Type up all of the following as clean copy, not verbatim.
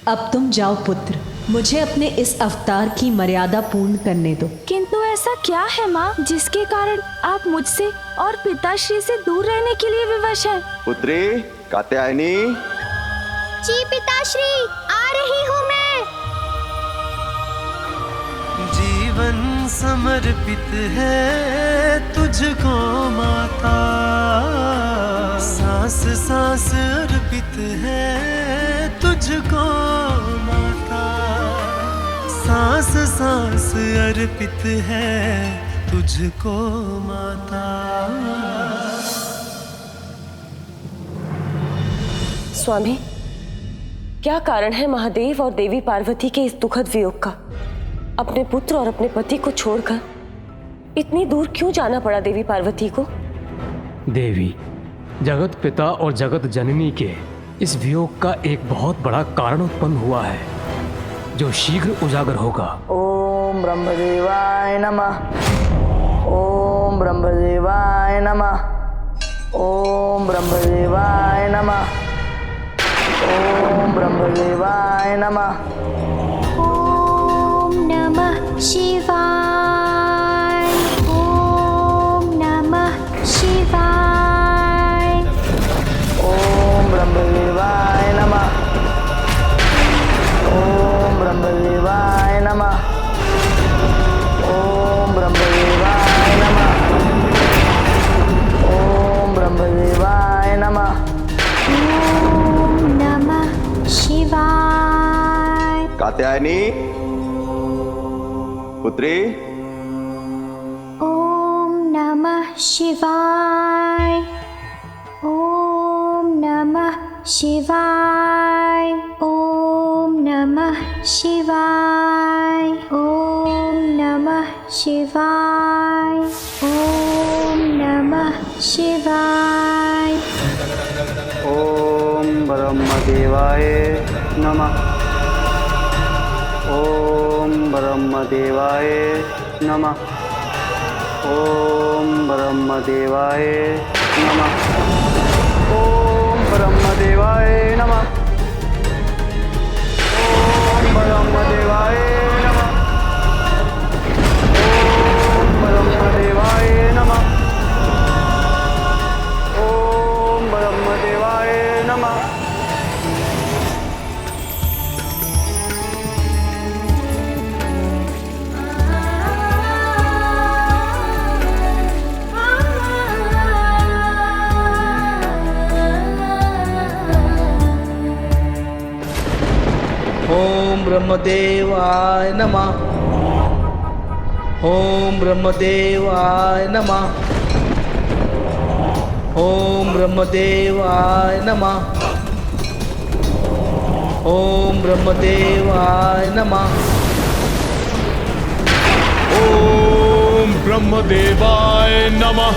अब तुम जाओ पुत्र, मुझे अपने इस अवतार की मर्यादा पूर्ण करने दो। किंतु ऐसा क्या है माँ जिसके कारण आप मुझसे और पिताश्री से दूर रहने के लिए विवश हैं? पुत्री कात्यायनी। जी पिताश्री, आ रही हूँ मैं। जीवन समर्पित है तुझको माता, सांस सांस अर्पित है तुझको माता, सांस सांस अर्पित है तुझको माता। स्वामी, क्या कारण है महादेव और देवी पार्वती के इस दुखद वियोग का? अपने पुत्र और अपने पति को छोड़कर इतनी दूर क्यों जाना पड़ा देवी पार्वती को? देवी, जगत पिता और जगत जननी के इस वियोग का एक बहुत बड़ा कारण उत्पन्न हुआ है, जो शीघ्र उजागर होगा। ओम ब्रह्मदेवाय नमः। ओम ब्रह्मदेवाय नमः। ओम ब्रह्मदेवाय नमः। ओम ब्रह्मदेवाय नमः। ओम नमः शिवाय। ओम नमः शिवाय। ओम ब्रह्मदेवाय नमः। ओम ब्रह्मदेवाय नमः। ओम ब्रह्मदेवाय नमः। ओम ब्रह्मदेवाय नमः। ओम नमः शिवाय। कात्यायनी पुत्री। ओम नमः शिवाय। ओम नमः शिवाय। ओम नमः शिवाय। ओम नमः शिवाय। ओम नमः शिवाय। ओम ब्रह्मदेवाय नमः। ओम ब्रह्मदेवाय नमः। ओम ब्रह्मदेवाय नमः। ओम ब्रह्मदेवाय नमः। ओम ब्रह्मदेवाय नमः। ओम ब्रह्मदेवाय नमः। ओम ब्रह्मदेवाय नमः। ओम ब्रह्मदेवाय नमः। ओम ब्रह्मदेवाय नमः। ओम ब्रह्मदेवाय नमः। ओम ब्रह्मदेवाय नमः।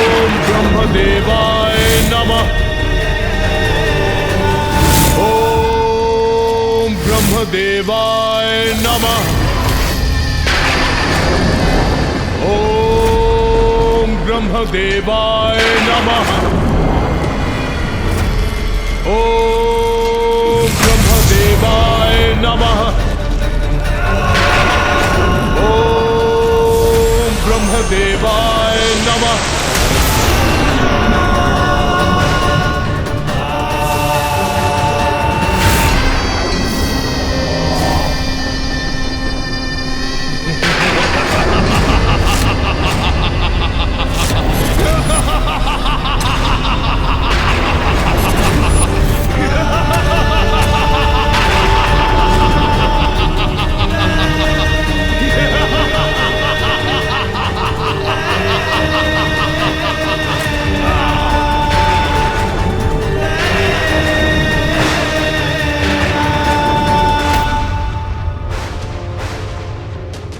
ओम ब्रह्मदेवाय नमः। ओम ब्रह्मदेवाय नमः। ओम ब्रह्मदेवाय नमः। ओम ब्रह्मदेवाय नमः। ओम ब्रह्मदेवाय नमः। ओम ब्रह्मदेवाय नमः।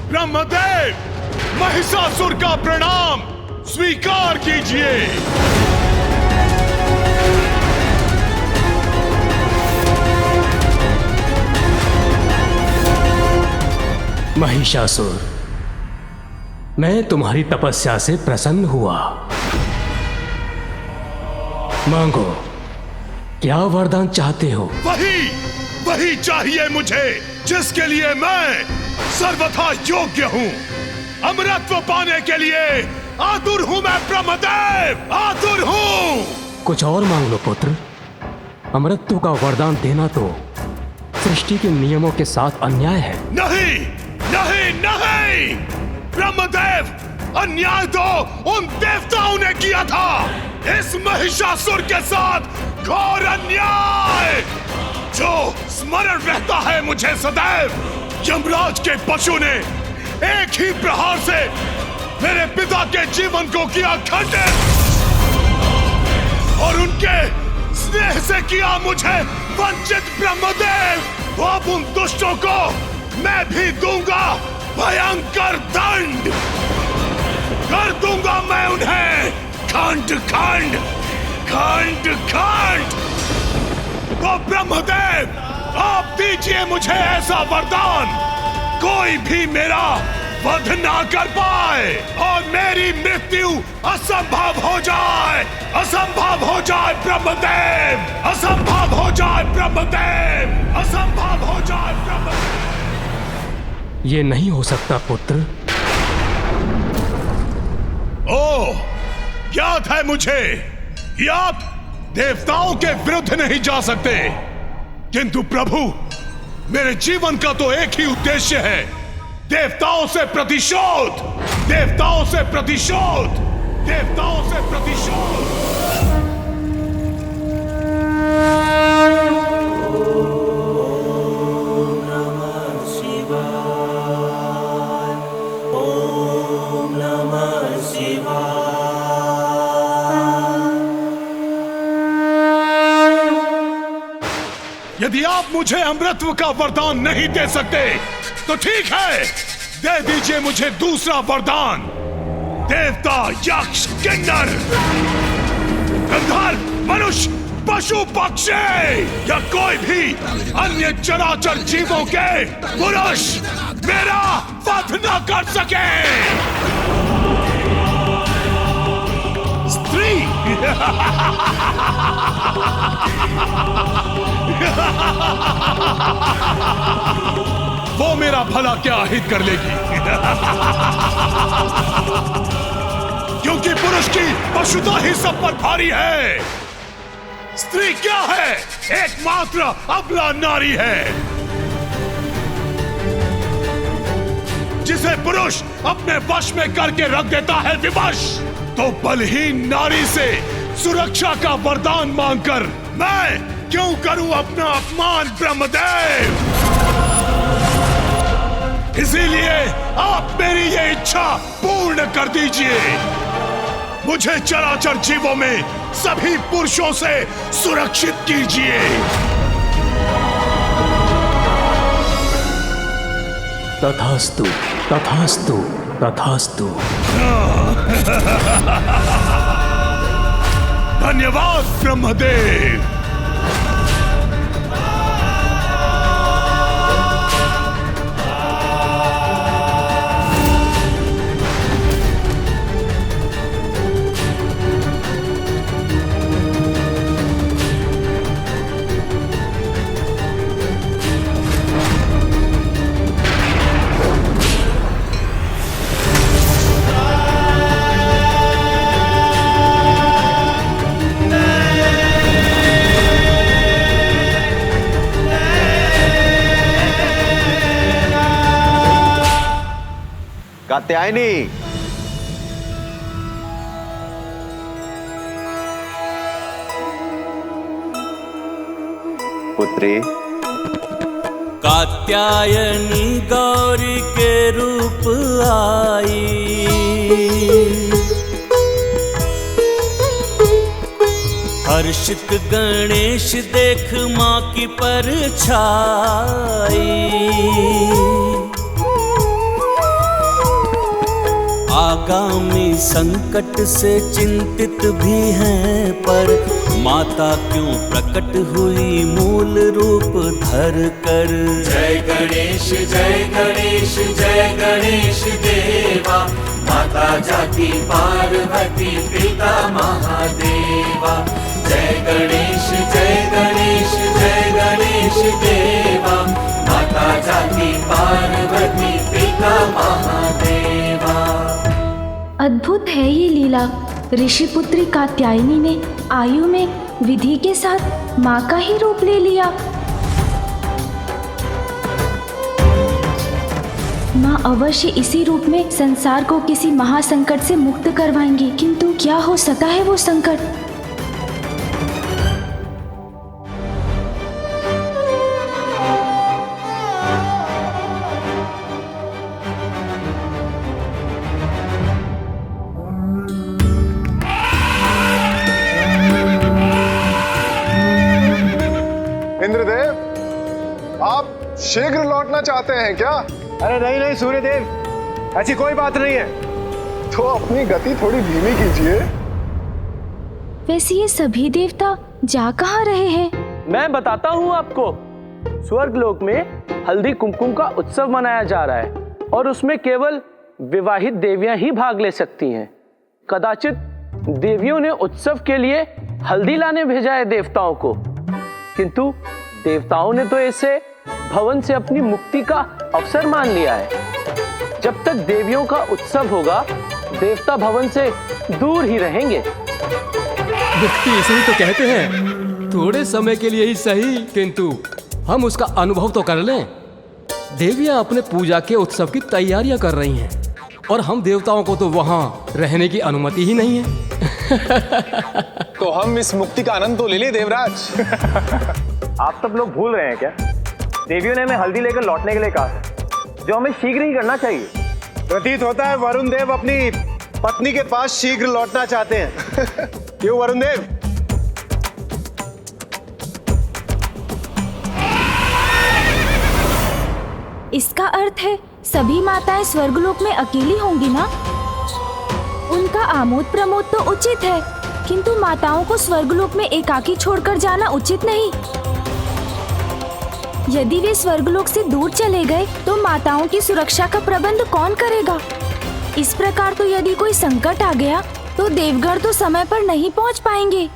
ब्रह्मदेव, महिषासुर का प्रणाम स्वीकार कीजिए। महिषासुर, मैं तुम्हारी तपस्या से प्रसन्न हुआ। मांगो, क्या वरदान चाहते हो? वही चाहिए मुझे जिसके लिए मैं सर्वथा योग्य हूँ। अमरत्व पाने के लिए आतुर हूँ मैं ब्रह्मदेव, आतुर हूँ। कुछ और मांग लो पुत्र। अमरत्व का वरदान देना तो सृष्टि के नियमों के साथ अन्याय है। नहीं नहीं नहीं, ब्रह्मदेव, अन्याय तो उन देवताओं ने किया था, इस महिषासुर के साथ घोर अन्याय जो स्मरण रहता है मुझे सदैव। यमराज के पशु ने एक ही प्रहार से मेरे पिता के जीवन को किया खंडित और उनके स्नेह से किया मुझे वंचित। ब्रह्मदेव, अब उन दुष्टों को मैं भी दूंगा भयंकर दंड, कर दूंगा मैं उन्हें खंड खंड खंड खंड। तो ब्रह्मदेव, आप दीजिए मुझे ऐसा वरदान, कोई भी मेरा वध ना कर पाए और मेरी मृत्यु असंभव हो जाए, असंभव हो जाए ब्रह्मदेव, असंभव हो जाए ब्रह्मदेव, असंभव हो जाए ब्रह्मदेव। ये नहीं हो सकता पुत्र। ओह, याद है मुझे कि आप देवताओं के विरुद्ध नहीं जा सकते, किंतु प्रभु, मेरे जीवन का तो एक ही उद्देश्य है, देवताओं से प्रतिशोध, देवताओं से प्रतिशोध, देवताओं से प्रतिशोध। यदि आप मुझे अमृतत्व का वरदान नहीं दे सकते तो ठीक है, दे दीजिए मुझे दूसरा वरदान। देवता, यक्ष, किन्नर, गंधर्व, मनुष्य, पशु, पक्षी या कोई भी अन्य चराचर जीवों के पुरुष मेरा वध न कर सके। स्त्री वो मेरा भला क्या हित कर लेगी क्योंकि पुरुष की पशुता ही सब पर भारी है। स्त्री क्या है? एकमात्र अबला नारी है जिसे पुरुष अपने वश में करके रख देता है विवश। तो बलहीन नारी से सुरक्षा का वरदान मांगकर मैं क्यों करूं अपना अपमान ब्रह्मदेव? इसीलिए आप मेरी ये इच्छा पूर्ण कर दीजिए, मुझे चराचर जीवों में सभी पुरुषों से सुरक्षित कीजिए। तथास्तु, तथास्तु, तथास्तु। धन्यवाद ब्रह्मदेव। कात्यायनी, पुत्री। कात्यायनी गौरी के रूप आई, हर्षित गणेश देख माँ की परछाई। आगामी संकट से चिंतित भी हैं पर माता क्यों प्रकट हुई मूल रूप धर कर। जय गणेश जय गणेश जय गणेश देवा, माता जाकी पार्वती पिता महादेवा। जय गणेश जय गणेश जय गणेश देवा, माता जाति पार्वती पिता महादेवा। अद्भुत है ये लीला। ऋषिपुत्री कात्यायनी ने आयु में विधि के साथ माँ का ही रूप ले लिया। माँ अवश्य इसी रूप में संसार को किसी महासंकट से मुक्त करवाएंगी, किंतु क्या हो सका है वो संकट? इंद्रदेव, आप शीघ्र लौटना चाहते हैं क्या? अरे नहीं नहीं सूर्यदेव, ऐसी कोई बात नहीं है। तो अपनी गति थोड़ी धीमी कीजिए। वैसे ये सभी देवता जा कहाँ रहे हैं? मैं बताता हूँ आपको। स्वर्गलोक में हल्दी कुमकुम का उत्सव मनाया जा रहा है और उसमें केवल विवाहित देवियां ही भाग ले सकती हैं। कदाचित देवियों ने उत्सव के लिए हल्दी लाने भेजा है देवताओं को, किंतु देवताओं ने तो इसे भवन से अपनी मुक्ति का अवसर मान लिया है। जब तक देवियों का उत्सव होगा, देवता भवन से दूर ही रहेंगे। मुक्ति इसे ही तो कहते हैं, थोड़े समय के लिए ही सही, किंतु हम उसका अनुभव तो कर लें। देवियां अपने पूजा के उत्सव की तैयारियां कर रही हैं और हम देवताओं को तो वहां रहने की अनुमति ही नहीं है। तो हम इस मुक्ति का आनंद तो ले लें देवराज। आप सब लोग भूल रहे हैं क्या? देवियों ने हमें हल्दी लेकर लौटने के लिए कहा है, जो हमें शीघ्र ही करना चाहिए। प्रतीत होता है वरुण देव अपनी पत्नी के पास शीघ्र लौटना चाहते हैं। क्यों वरुण देव? इसका अर्थ है सभी माताएं स्वर्गलोक में अकेली होंगी ना? उनका आमोद प्रमोद तो उचित है, किंतु माताओं को स्वर्गलोक में एकाकी छोड़कर जाना उचित नहीं। यदि वे स्वर्गलोक से दूर चले गए तो माताओं की सुरक्षा का प्रबंध कौन करेगा? इस प्रकार तो यदि कोई संकट आ गया तो देवगण तो समय पर नहीं पहुंच पाएंगे।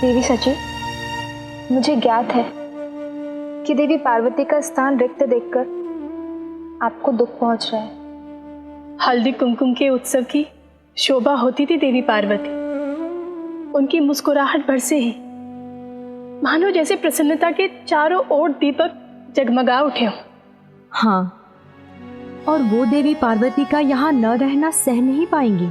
देवी सची, मुझे ज्ञात है कि देवी पार्वती का स्थान रिक्त देखकर आपको दुख पहुंच रहा है। हल्दी कुमकुम के उत्सव की शोभा होती थी देवी पार्वती। उनकी मुस्कुराहट भर से ही मानो जैसे प्रसन्नता के चारों ओर दीपक जगमगा उठे हों। हाँ, और वो देवी पार्वती का यहाँ न रहना सह नहीं पाएंगी,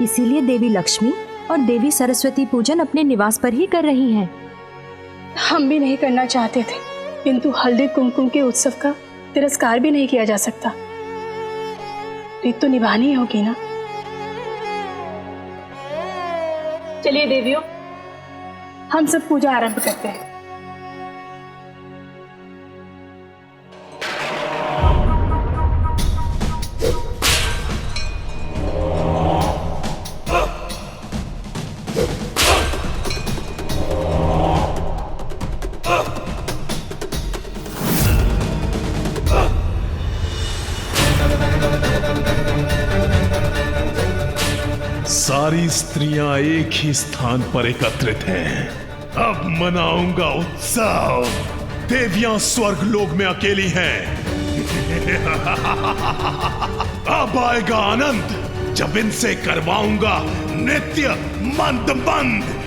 इसीलिए देवी लक्ष्मी और देवी सरस्वती पूजन अपने निवास पर ही कर रही हैं। हम भी नहीं करना चाहते थे, किंतु हल्दी कुमकुम के उत्सव का तिरस्कार भी नहीं किया जा सकता। रीत तो निभानी ही होगी ना। चलिए देवियों, हम सब पूजा आरंभ करते हैं। सारी स्त्रियां एक ही स्थान पर एकत्रित हैं। अब मनाऊंगा उत्सव। देवियां स्वर्गलोक में अकेली हैं। अब आएगा आनंद जब इनसे करवाऊंगा नृत्य मंद मंद।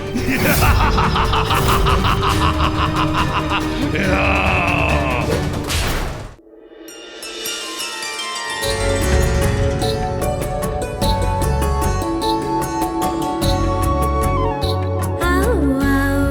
आओ आओ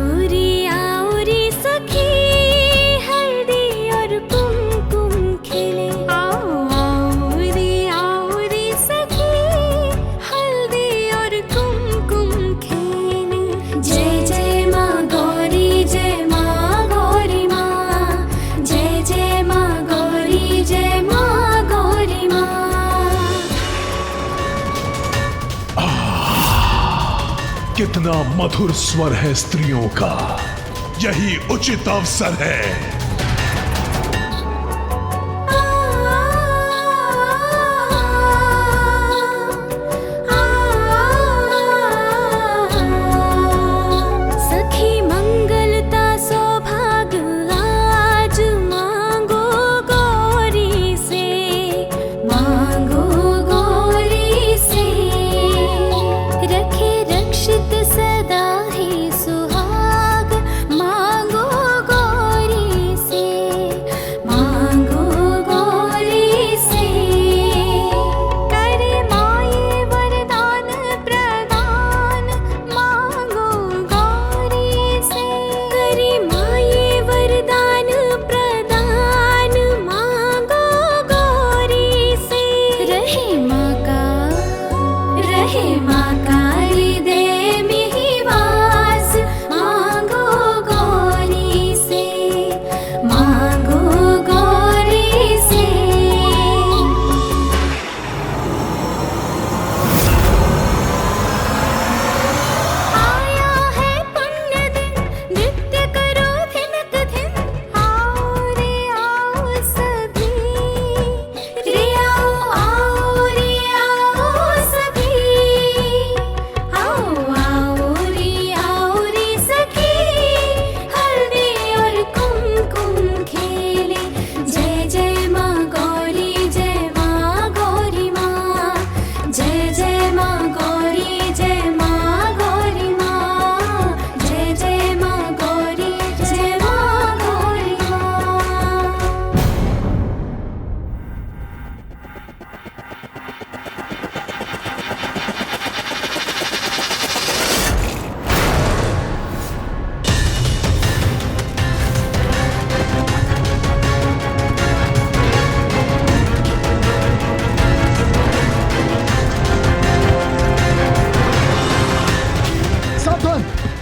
कितना मधुर स्वर है स्त्रियों का, यही उचित अवसर है।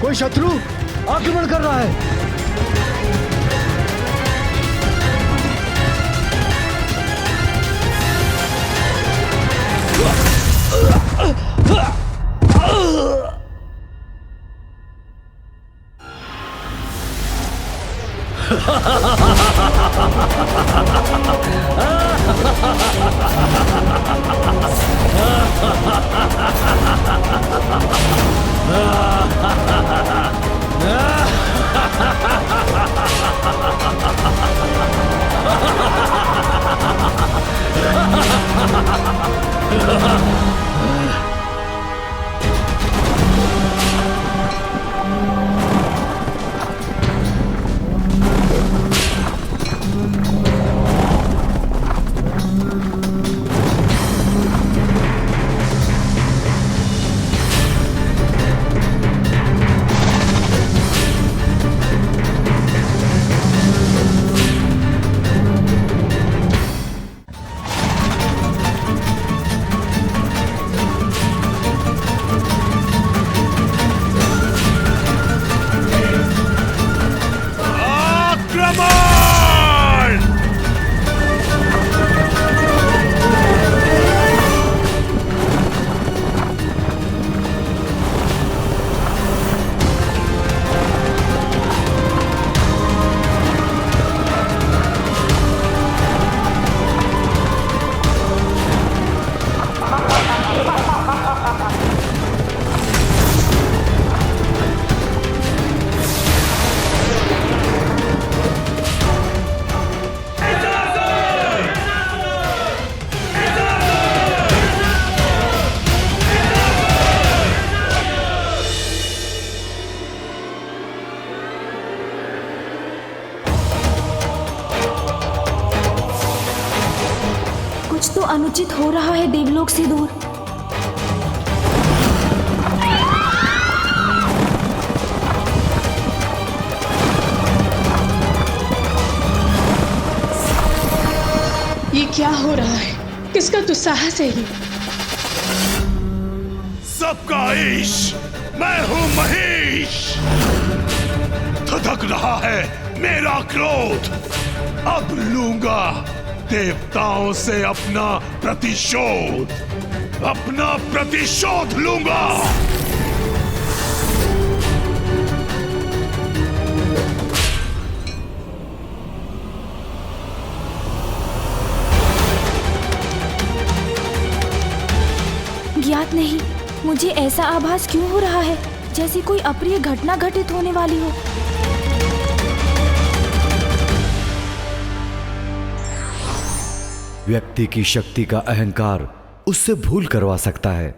कोई शत्रु आक्रमण कर रहा है। कुछ तो अनुचित हो रहा है देवलोक से दूर। ये क्या हो रहा है? किसका दुस्साहस है ये? सबका ईश, मैं हूं महेश। धधक रहा है मेरा क्रोध, अब लूंगा देवताओं से अपना प्रतिशोध लूंगा। मुझे ऐसा आभास क्यों हो रहा है जैसे कोई अप्रिय घटना घटित होने वाली हो। व्यक्ति की शक्ति का अहंकार उससे भूल करवा सकता है,